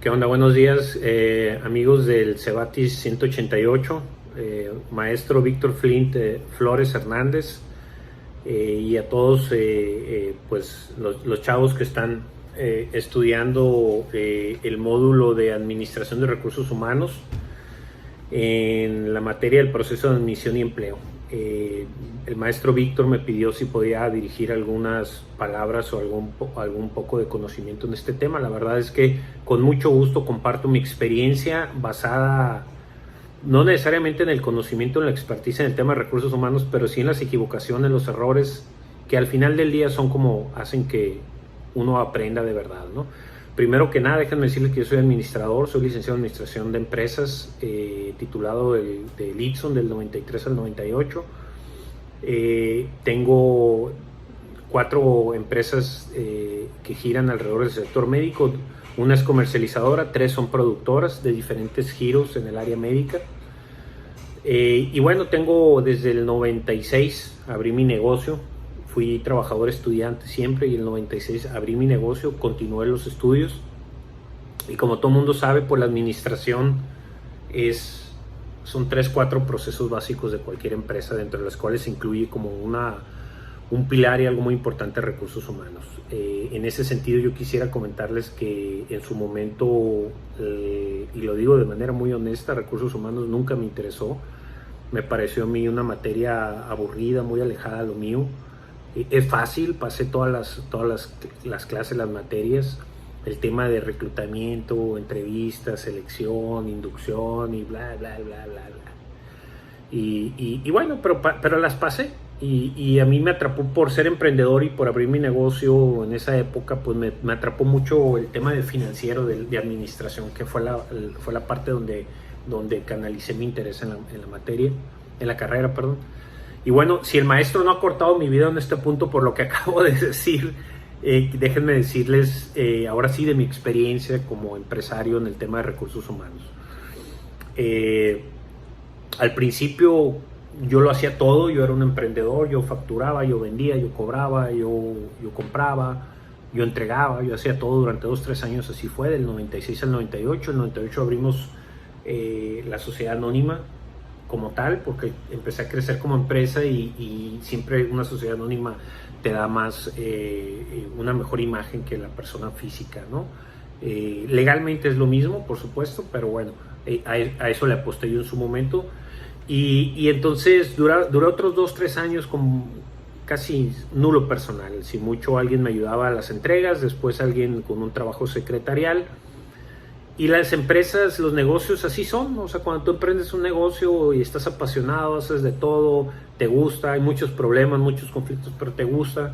¿Qué onda? Buenos días, amigos del Cebatis 188, maestro Víctor Flint Flores Hernández, y a todos pues los chavos que están estudiando el módulo de Administración de Recursos Humanos en la materia del proceso de admisión y empleo. El maestro Víctor me pidió si podía dirigir algunas palabras o algún poco de conocimiento en este tema. La verdad es que con mucho gusto comparto mi experiencia basada no necesariamente en el conocimiento, en la expertise en el tema de recursos humanos, pero sí en las equivocaciones, los errores que al final del día son como hacen que uno aprenda de verdad, ¿no? Primero que nada, déjenme decirles que yo soy administrador, soy licenciado en Administración de Empresas, titulado del ITSON del 93 al 98. Tengo 4 empresas que giran alrededor del sector médico. Una es comercializadora, 3 son productoras de diferentes giros en el área médica. Y bueno, tengo desde el 96, abrí mi negocio. Fui trabajador estudiante siempre y en el 96 abrí mi negocio, continué los estudios. Y como todo mundo sabe, pues la administración son 3-4 procesos básicos de cualquier empresa, dentro de los cuales se incluye como un pilar y algo muy importante, recursos humanos. En ese sentido yo quisiera comentarles que en su momento, y lo digo de manera muy honesta, recursos humanos nunca me interesó. Me pareció a mí una materia aburrida, muy alejada de lo mío. Es fácil, pasé todas las clases, las materias, el tema de reclutamiento, entrevistas, selección, inducción y bla, bla, bla, bla, bla. Y bueno, pero las pasé y a mí me atrapó por ser emprendedor y por abrir mi negocio en esa época, pues me atrapó mucho el tema de financiero, de administración, que fue la parte donde canalicé mi interés en la materia, en la carrera, perdón. Y bueno, si el maestro no ha cortado mi video en este punto por lo que acabo de decir, déjenme decirles ahora sí de mi experiencia como empresario en el tema de recursos humanos. Al principio yo lo hacía todo, yo era un emprendedor, yo facturaba, yo vendía, yo cobraba, yo compraba, yo entregaba, yo hacía todo durante 2-3 años, así fue, del 96 al 98. En el 98 abrimos la sociedad anónima como tal, porque empecé a crecer como empresa y siempre una sociedad anónima te da más, una mejor imagen que la persona física, ¿no? Legalmente es lo mismo, por supuesto, pero bueno, a eso le aposté yo en su momento. Y entonces duró otros 2-3 años con casi nulo personal. Si mucho, alguien me ayudaba a las entregas, después alguien con un trabajo secretarial. Y las empresas, los negocios así son, ¿no? O sea, cuando tú emprendes un negocio y estás apasionado, haces de todo, te gusta, hay muchos problemas, muchos conflictos, pero te gusta.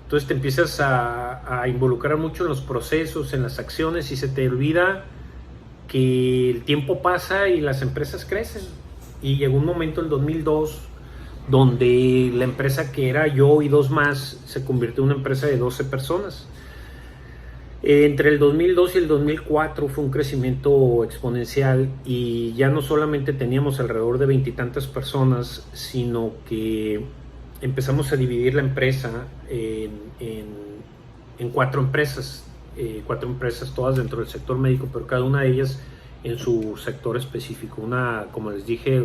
Entonces te empiezas a involucrar mucho en los procesos, en las acciones, y se te olvida que el tiempo pasa y las empresas crecen. Y llegó un momento, en 2002, donde la empresa que era yo y 2 más se convirtió en una empresa de 12 personas. Entre el 2002 y el 2004 fue un crecimiento exponencial y ya no solamente teníamos alrededor de 20 y tantas personas, sino que empezamos a dividir la empresa en 4 empresas, 4 empresas todas dentro del sector médico, pero cada una de ellas en su sector específico. Una, como les dije,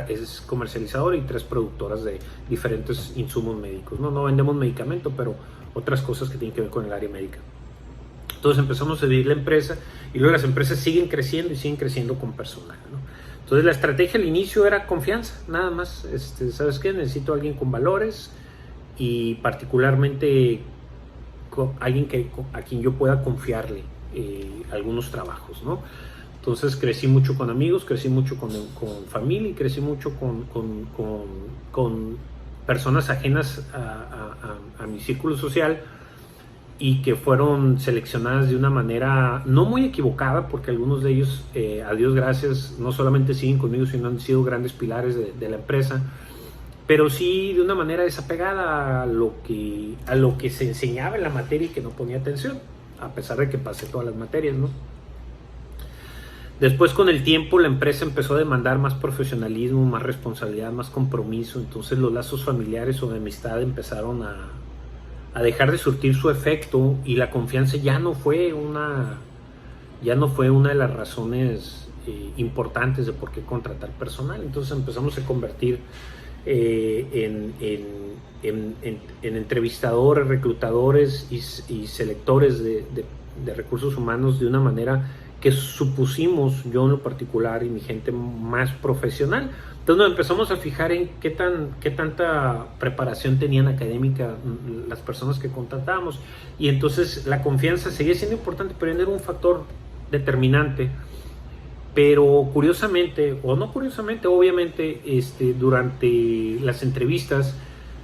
es comercializadora y 3 productoras de diferentes insumos médicos. No vendemos medicamento, pero otras cosas que tienen que ver con el área médica. Entonces empezamos a dividir la empresa y luego las empresas siguen creciendo y siguen creciendo con personal, ¿no? Entonces la estrategia al inicio era confianza, nada más. ¿Sabes qué? Necesito a alguien con valores y particularmente alguien a quien yo pueda confiarle algunos trabajos, ¿no? Entonces crecí mucho con amigos, crecí mucho con familia y crecí mucho con personas ajenas a mi círculo social, y que fueron seleccionadas de una manera no muy equivocada, porque algunos de ellos, a Dios gracias, no solamente siguen conmigo, sino han sido grandes pilares de la empresa, pero sí de una manera desapegada a lo que se enseñaba en la materia y que no ponía atención, a pesar de que pasé todas las materias, ¿no? Después, con el tiempo, la empresa empezó a demandar más profesionalismo, más responsabilidad, más compromiso. Entonces los lazos familiares o de amistad empezaron a dejar de surtir su efecto y la confianza ya no fue ya no fue una de las razones importantes de por qué contratar personal. Entonces empezamos a convertir en entrevistadores, reclutadores y selectores de recursos humanos de una manera que supusimos, yo en lo particular y mi gente, más profesional. Entonces nos empezamos a fijar en qué tanta preparación tenían académica las personas que contratábamos, y entonces la confianza seguía siendo importante, pero era un factor determinante. Pero curiosamente, o no curiosamente, obviamente, durante las entrevistas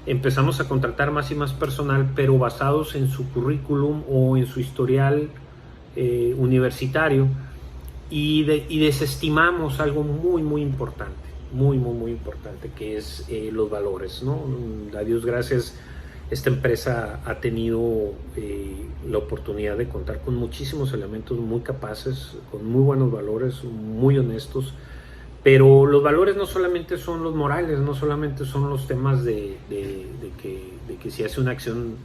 empezamos a contratar más y más personal, pero basados en su currículum o en su historial universitario, y desestimamos algo muy importante, muy importante, que es los valores, ¿no? A Dios gracias, esta empresa ha tenido la oportunidad de contar con muchísimos elementos muy capaces, con muy buenos valores, muy honestos, pero los valores no solamente son los morales, no solamente son los temas de que si hace una acción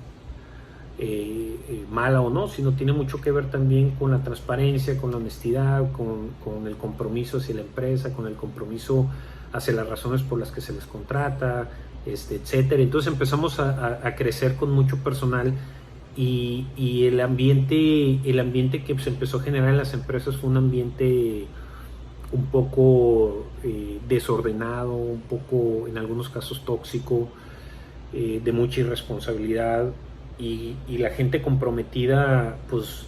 mala o no, sino tiene mucho que ver también con la transparencia, con la honestidad, con el compromiso hacia la empresa, con el compromiso hacia las razones por las que se les contrata, etcétera. Entonces empezamos a crecer con mucho personal, y el ambiente que se empezó a generar en las empresas fue un ambiente un poco desordenado, un poco en algunos casos tóxico, de mucha irresponsabilidad, y la gente comprometida pues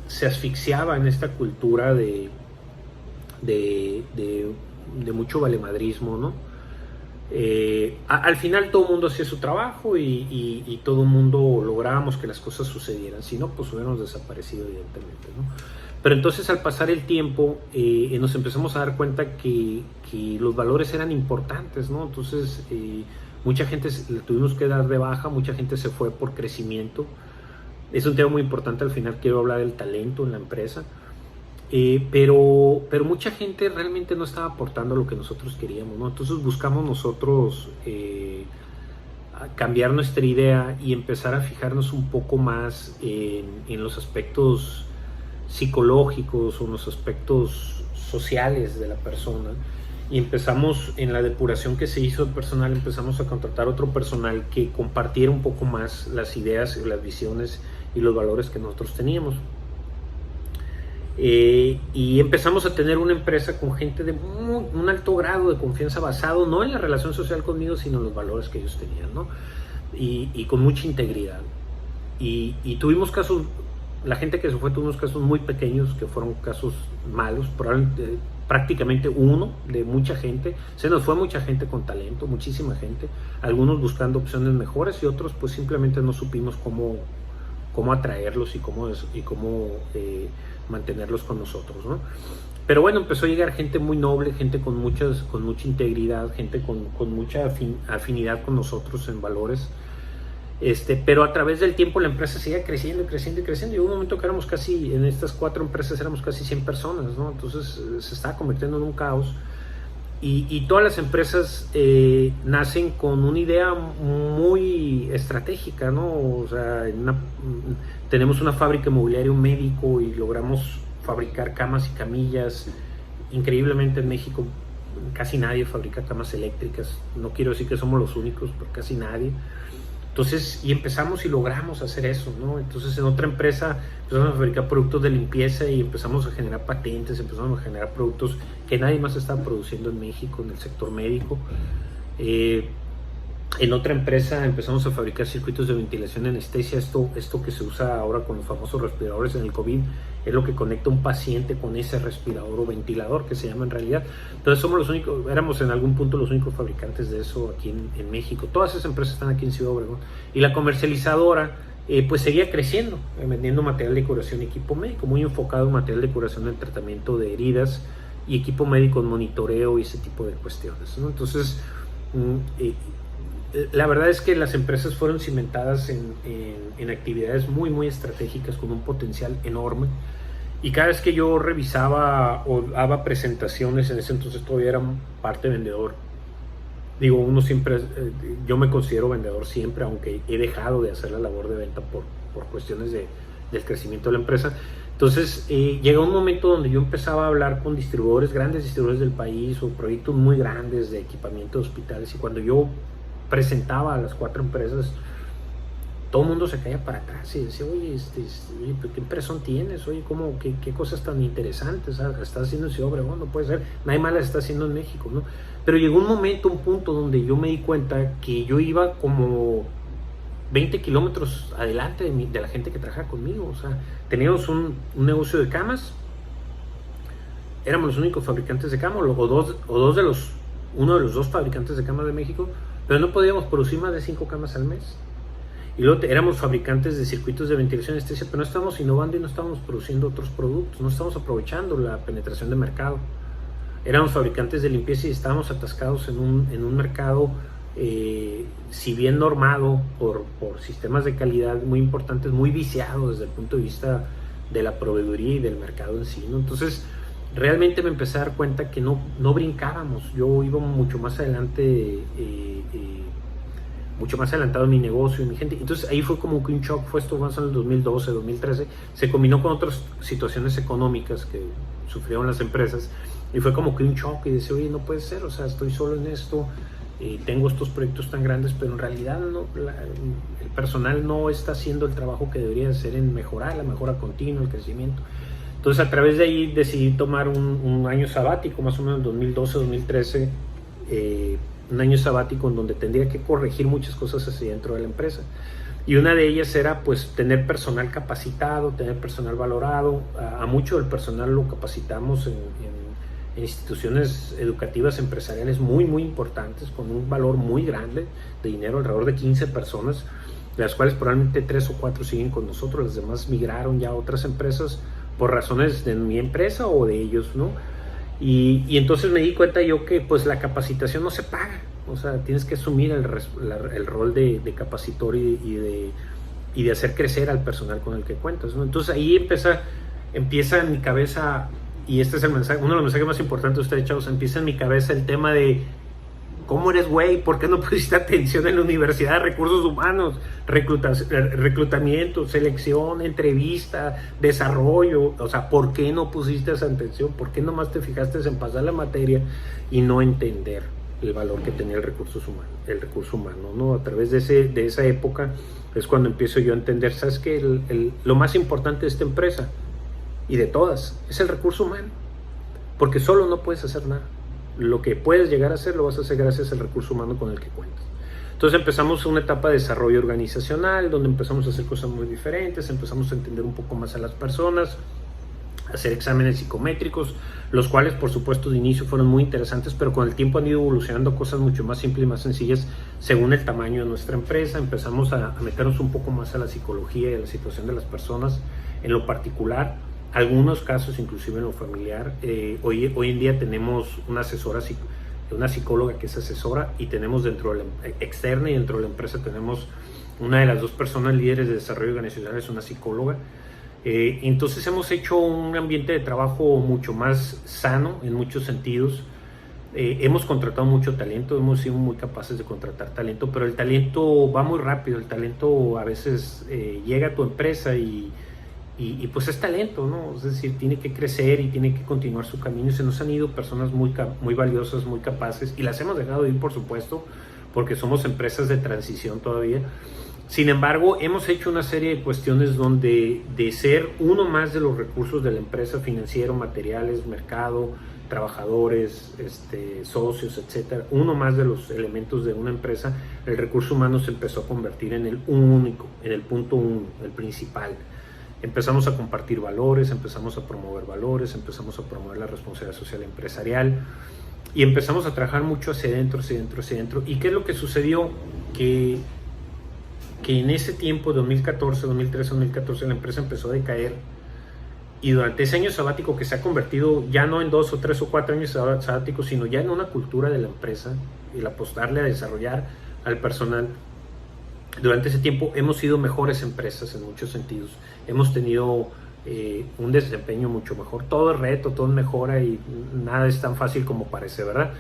se asfixiaba en esta cultura de mucho valemadrismo, ¿no? Al final todo el mundo hacía su trabajo y todo el mundo lográbamos que las cosas sucedieran, si no pues hubiéramos desaparecido evidentemente, ¿no? Pero entonces al pasar el tiempo nos empezamos a dar cuenta que los valores eran importantes, ¿no? Entonces mucha gente le tuvimos que dar de baja, mucha gente se fue por crecimiento. Es un tema muy importante, al final quiero hablar del talento en la empresa. Pero mucha gente realmente no estaba aportando lo que nosotros queríamos, ¿no? Entonces buscamos nosotros cambiar nuestra idea y empezar a fijarnos un poco más en los aspectos psicológicos o en los aspectos sociales de la persona, y empezamos en la depuración que se hizo de personal, empezamos a contratar otro personal que compartiera un poco más las ideas, las visiones y los valores que nosotros teníamos. Y empezamos a tener una empresa con gente de un alto grado de confianza, basado no en la relación social conmigo, sino en los valores que ellos tenían, ¿no? Y con mucha integridad. Y tuvimos casos, la gente que se fue, tuvimos casos muy pequeños que fueron casos malos, probablemente prácticamente uno de mucha gente. Se nos fue mucha gente con talento, muchísima gente, algunos buscando opciones mejores, y otros pues simplemente no supimos cómo atraerlos y cómo mantenerlos con nosotros, ¿no? Pero bueno, empezó a llegar gente muy noble, gente con mucha integridad, gente con mucha afinidad con nosotros en valores. Pero a través del tiempo la empresa seguía creciendo y creciendo, y hubo un momento que éramos casi, en estas 4 empresas éramos casi 100 personas, ¿no? Entonces se estaba convirtiendo en un caos, y todas las empresas nacen con una idea muy estratégica, ¿no? O sea, tenemos una fábrica inmobiliaria, un médico, y logramos fabricar camas y camillas. Increíblemente en México casi nadie fabrica camas eléctricas, no quiero decir que somos los únicos, pero casi nadie. Entonces, y empezamos y logramos hacer eso, ¿no? Entonces en otra empresa empezamos a fabricar productos de limpieza y empezamos a generar patentes, empezamos a generar productos que nadie más estaba produciendo en México en el sector médico. En otra empresa empezamos a fabricar circuitos de ventilación y anestesia. Esto que se usa ahora con los famosos respiradores en el COVID es lo que conecta a un paciente con ese respirador o ventilador, que se llama en realidad. Entonces somos los únicos, éramos en algún punto los únicos fabricantes de eso aquí en México. Todas esas empresas están aquí en Ciudad Obregón. Y la comercializadora pues seguía creciendo, vendiendo material de curación y equipo médico, muy enfocado en material de curación en tratamiento de heridas y equipo médico en monitoreo y ese tipo de cuestiones, ¿no? Entonces la verdad es que las empresas fueron cimentadas en actividades muy estratégicas con un potencial enorme, y cada vez que yo revisaba o daba presentaciones, en ese entonces todavía era parte vendedor, digo, uno siempre, yo me considero vendedor siempre, aunque he dejado de hacer la labor de venta por cuestiones del crecimiento de la empresa. Entonces llegó un momento donde yo empezaba a hablar con distribuidores, grandes distribuidores del país o proyectos muy grandes de equipamiento de hospitales, y cuando yo presentaba a las 4 empresas, todo el mundo se caía para atrás y decía, oye, oye, ¿qué impresión tienes? Oye, qué cosas tan interesantes estás haciendo en Ciudad Obregón, no puede ser, nadie más las está haciendo en México, ¿no? Pero llegó un momento, un punto donde yo me di cuenta que yo iba como 20 kilómetros adelante de la gente que trabajaba conmigo. O sea, teníamos un negocio de camas, éramos los únicos fabricantes de camas, uno de los 2 fabricantes de camas de México, pero no podíamos producir más de 5 camas al mes. Y luego éramos fabricantes de circuitos de ventilación y anestesia, pero no estábamos innovando y no estábamos produciendo otros productos, no estábamos aprovechando la penetración de mercado. Éramos fabricantes de limpieza y estábamos atascados en un mercado, si bien normado por sistemas de calidad muy importantes, muy viciado desde el punto de vista de la proveeduría y del mercado en sí, ¿no? Entonces, realmente me empecé a dar cuenta que no brincábamos. Yo iba mucho más adelante, mucho más adelantado en mi negocio, en mi gente. Entonces ahí fue como que un shock. Fue esto más en el 2012, 2013, se combinó con otras situaciones económicas que sufrieron las empresas, y fue como que un shock, y decía, oye, no puede ser, o sea, estoy solo en esto, tengo estos proyectos tan grandes, pero en realidad el personal no está haciendo el trabajo que debería hacer en mejorar, la mejora continua, el crecimiento. Entonces, a través de ahí decidí tomar un año sabático, más o menos en 2012, 2013, un año sabático en donde tendría que corregir muchas cosas hacia dentro de la empresa. Y una de ellas era pues tener personal capacitado, tener personal valorado. A mucho del personal lo capacitamos en instituciones educativas empresariales muy importantes, con un valor muy grande de dinero, alrededor de 15 personas, de las cuales probablemente 3 o 4 siguen con nosotros, las demás migraron ya a otras empresas por razones de mi empresa o de ellos, ¿no? Y entonces me di cuenta yo que pues la capacitación no se paga, o sea, tienes que asumir el rol de capacitor y de hacer crecer al personal con el que cuentas, ¿no? Entonces ahí empieza en mi cabeza, y este es el mensaje, uno de los mensajes más importantes de ustedes, chavos, empieza en mi cabeza el tema de ¿cómo eres güey? ¿Por qué no pusiste atención en la Universidad de Recursos Humanos? Reclutamiento, selección, entrevista, desarrollo. O sea, ¿por qué no pusiste esa atención? ¿Por qué nomás te fijaste en pasar la materia y no entender el valor que tenía el recurso humano, ¿no? A través de esa época es cuando empiezo yo a entender, ¿sabes qué? Lo más importante de esta empresa y de todas es el recurso humano, porque solo no puedes hacer nada. Lo que puedes llegar a hacer lo vas a hacer gracias al recurso humano con el que cuentas. Entonces empezamos una etapa de desarrollo organizacional, donde empezamos a hacer cosas muy diferentes, empezamos a entender un poco más a las personas, a hacer exámenes psicométricos, los cuales por supuesto de inicio fueron muy interesantes, pero con el tiempo han ido evolucionando cosas mucho más simples y más sencillas según el tamaño de nuestra empresa. Empezamos a meternos un poco más a la psicología y a la situación de las personas en lo particular, algunos casos inclusive en lo familiar. Hoy en día tenemos una asesora, una psicóloga que es asesora, y tenemos externa, y dentro de la empresa tenemos una de las 2 personas líderes de desarrollo organizacional, es una psicóloga. Entonces hemos hecho un ambiente de trabajo mucho más sano en muchos sentidos. Hemos contratado mucho talento, hemos sido muy capaces de contratar talento, pero el talento va muy rápido, el talento a veces llega a tu empresa y pues es talento, ¿no? Es decir, tiene que crecer y tiene que continuar su camino, y se nos han ido personas muy valiosas, muy capaces, y las hemos dejado ir, por supuesto, porque somos empresas de transición todavía. Sin embargo, hemos hecho una serie de cuestiones donde de ser uno más de los recursos de la empresa, financiero, materiales, mercado, trabajadores, socios, etcétera, uno más de los elementos de una empresa, el recurso humano se empezó a convertir en el único, en el punto uno, el principal. Empezamos a compartir valores, empezamos a promover valores, empezamos a promover la responsabilidad social empresarial, y empezamos a trabajar mucho hacia adentro. ¿Y qué es lo que sucedió? Que en ese tiempo, 2014, 2013, 2014, la empresa empezó a decaer, y durante ese año sabático, que se ha convertido ya no en 2 o 3 o 4 años sabáticos, sino ya en una cultura de la empresa, el apostarle a desarrollar al personal, durante ese tiempo hemos sido mejores empresas en muchos sentidos. Hemos tenido un desempeño mucho mejor. Todo es reto, todo es mejora, y nada es tan fácil como parece, ¿verdad?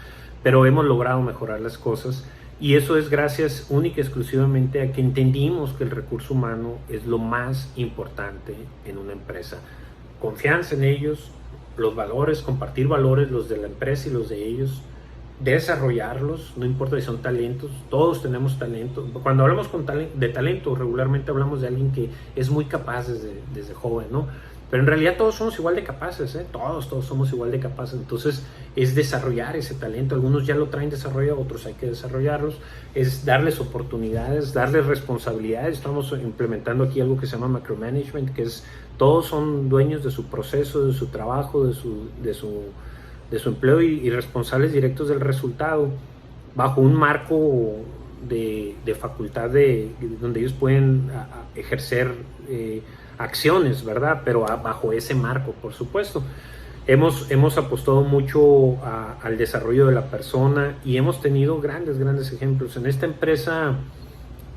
Pero hemos logrado mejorar las cosas, y eso es gracias única y exclusivamente a que entendimos que el recurso humano es lo más importante en una empresa. confianza en ellos, los valores, compartir valores, los de la empresa y los de ellos, desarrollarlos, no importa si son talentos, todos tenemos talento. Cuando hablamos de talento, regularmente hablamos de alguien que es muy capaz desde joven, ¿no? Pero en realidad todos somos igual de capaces, ¿eh? Todos somos igual de capaces. Entonces es desarrollar ese talento. Algunos ya lo traen desarrollado, otros hay que desarrollarlos. Es darles oportunidades, darles responsabilidades. Estamos implementando aquí algo que se llama micromanagement, que es todos son dueños de su proceso, de su trabajo, de su empleo y responsables directos del resultado, bajo un marco de facultad donde ellos pueden ejercer acciones, ¿verdad? Pero bajo ese marco, por supuesto. Hemos apostado mucho al desarrollo de la persona y hemos tenido grandes ejemplos. En esta empresa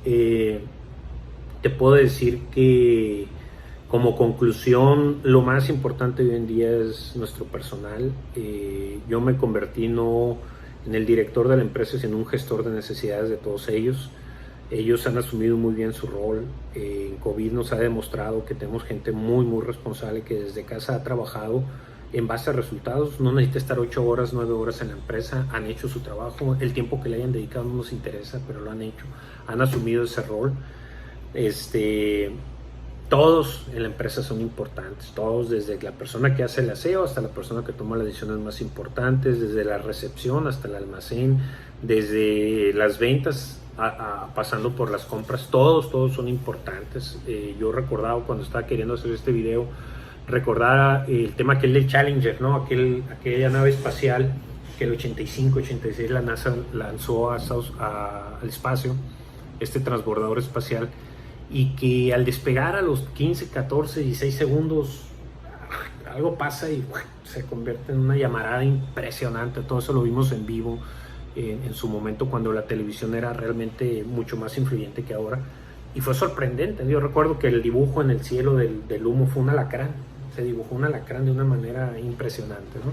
te puedo decir que como conclusión, lo más importante hoy en día es nuestro personal. Yo me convertí no en el director de la empresa, sino un gestor de necesidades de todos ellos. Ellos han asumido muy bien su rol. En COVID nos ha demostrado que tenemos gente muy responsable que desde casa ha trabajado en base a resultados. No necesita estar 8 horas, 9 horas en la empresa. Han hecho su trabajo. El tiempo que le hayan dedicado no nos interesa, pero lo han hecho. Han asumido ese rol. Todos en la empresa son importantes, todos, desde la persona que hace el aseo hasta la persona que toma las decisiones más importantes, desde la recepción hasta el almacén, desde las ventas pasando por las compras, todos son importantes. Yo recordaba cuando estaba queriendo hacer este video, recordaba el tema aquel del Challenger, ¿no? Aquella nave espacial que el 85-86 la NASA lanzó al espacio, este transbordador espacial, y que al despegar a los 15, 14, 16 segundos algo pasa y se convierte en una llamarada impresionante. Todo eso lo vimos en vivo en su momento, cuando la televisión era realmente mucho más influyente que ahora, y fue sorprendente. Yo recuerdo que el dibujo en el cielo del humo fue un alacrán, se dibujó un alacrán de una manera impresionante, ¿no?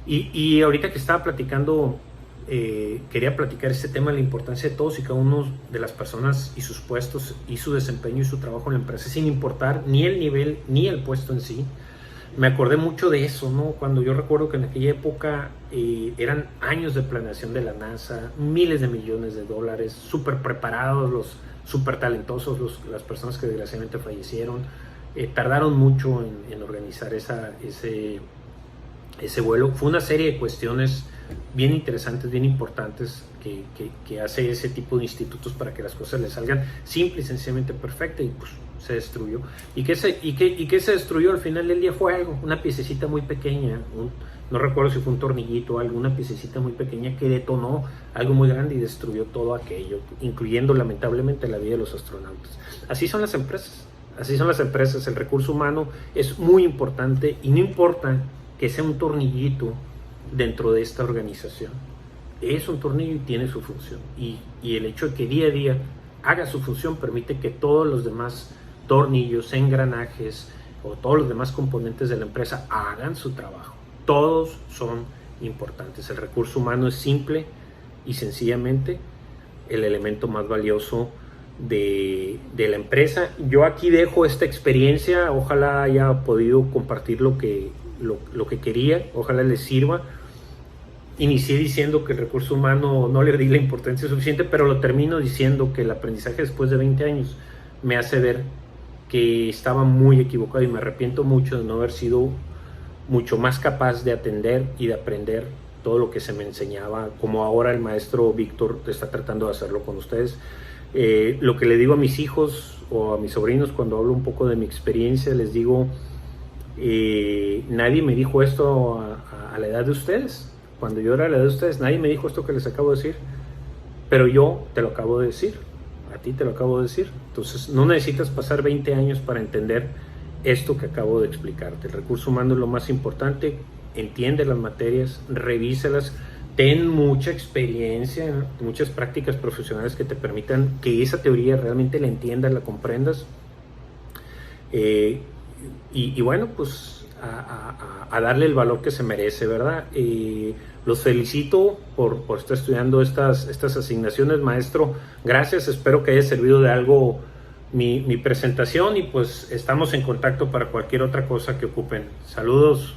Y ahorita que estaba platicando, quería platicar este tema de la importancia de todos y cada uno de las personas y sus puestos y su desempeño y su trabajo en la empresa, sin importar ni el nivel ni el puesto en sí. Me acordé mucho de eso, ¿no? Cuando yo recuerdo que en aquella época eran años de planeación de la NASA, miles de millones de dólares, súper preparados, los súper talentosos, las personas que desgraciadamente fallecieron, tardaron mucho en organizar ese vuelo. Fue una serie de cuestiones bien interesantes, bien importantes que hace ese tipo de institutos para que las cosas le salgan simple y sencillamente perfecta, y pues se destruyó. ¿Y qué se destruyó al final del día? Fue algo, una piececita muy pequeña, no recuerdo si fue un tornillito o algo, una piececita muy pequeña que detonó algo muy grande y destruyó todo aquello, incluyendo lamentablemente la vida de los astronautas. Así son las empresas, el recurso humano es muy importante, y no importa que sea un tornillito dentro de esta organización, es un tornillo y tiene su función, y el hecho de que día a día haga su función permite que todos los demás tornillos, engranajes o todos los demás componentes de la empresa hagan su trabajo. Todos son importantes. El recurso humano es simple y sencillamente el elemento más valioso de la empresa. Yo aquí dejo esta experiencia, ojalá haya podido compartir lo que quería, ojalá les sirva. Inicié diciendo que el recurso humano no le di la importancia suficiente, pero lo termino diciendo que el aprendizaje después de 20 años me hace ver que estaba muy equivocado, y me arrepiento mucho de no haber sido mucho más capaz de atender y de aprender todo lo que se me enseñaba, como ahora el maestro Víctor está tratando de hacerlo con ustedes. Lo que le digo a mis hijos o a mis sobrinos cuando hablo un poco de mi experiencia, les digo, nadie me dijo esto a la edad de ustedes. Cuando yo era la edad de ustedes, nadie me dijo esto que les acabo de decir, pero yo te lo acabo de decir, a ti te lo acabo de decir. Entonces no necesitas pasar 20 años para entender esto que acabo de explicarte. El recurso humano es lo más importante. Entiende las materias, revísalas, ten mucha experiencia, muchas prácticas profesionales que te permitan que esa teoría realmente la entiendas, la comprendas, y bueno, pues a darle el valor que se merece, ¿verdad? Los felicito por estar estudiando estas asignaciones, maestro. Gracias, espero que haya servido de algo mi presentación y pues estamos en contacto para cualquier otra cosa que ocupen. Saludos.